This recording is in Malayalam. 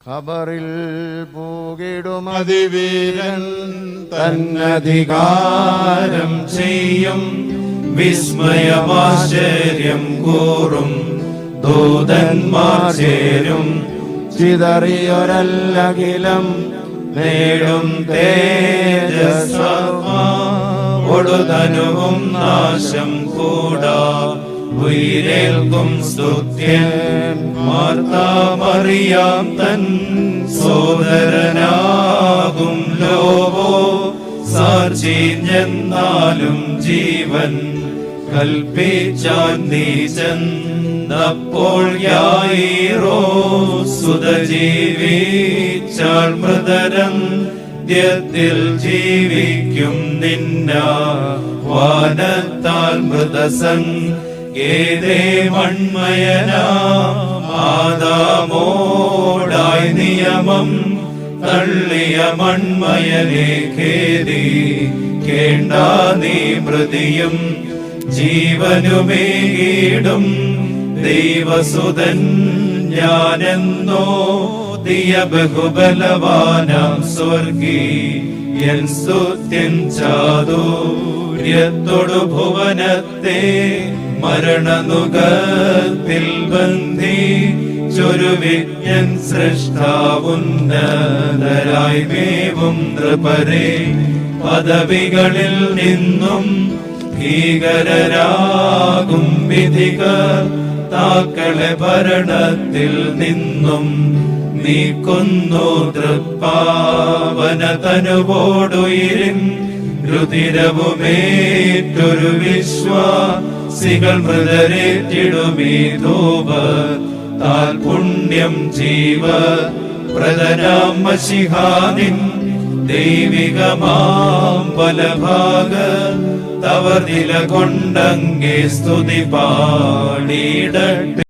ഖബറിൽ പൂകിടും അതിവീരൻ തന്നധികാരം ചെയ്യും വിസ്മയമാശ്ചര്യം കൂറും ദൂതന്മാർ ചേരും ചിതറിയൊരല്ലകിലം നേടും തേജസ്വടുതനുവും നാശം കൂടാ ഉയരേൽക്കും സ്തുത്യൻ മാർത്താമറിയാം തൻ സോദരനാകും ലോവോ സാർച്ചീഞ്ഞെന്നാലും ജീവൻ കൽപ്പിച്ചാൻ നീചന്നപ്പോൾ യായിറോ സുത ജീവിച്ചാൾ മൃതരന്ത്യത്തിൽ ജീവിക്കും നിന്ന വാനത്താൽ മൃതസംഗേതേ മൺമയനാദാമോടായി നിയമം തള്ളിയ മൺമയനെ ഖേദിക്കേണ്ട നീ മൃതിയും ജീവനുമേകിടും ദൈവസുതൻ ഞാനെന്നോ ദിയ ബഹുബലവാനാം സ്വർഗീയൻ സ്തുത്യൻ ചാതുര്യത്തോടു ഭുവനത്തെ മരണനുഗത്തിൽ ബന്ധിച്ചൊരു വിജ്ഞൻ സൃഷ്ടാവുന്നതരായി വേവും നൃപരെ പദവികളിൽ നിന്നും ഭീകരരാകും വിധികർ താക്കളെ ഭരണത്തിൽ നിന്നും നീക്കുന്നു തൃപ്പാവന തനുവോടുയിരിൻ രുതിരവുമേറ്റൊരു വിശ്വാസികൾ മൃതരേറ്റിടുമീ ധൂപ താൽ പുണ്യം ജീവ പ്രദനാം മശിഹാനിൻ ദൈവികമാം ബലഭാഗ തവ നില കൊണ്ടങ്ങേ സ്തുതി പാടിയിടട്ടെ.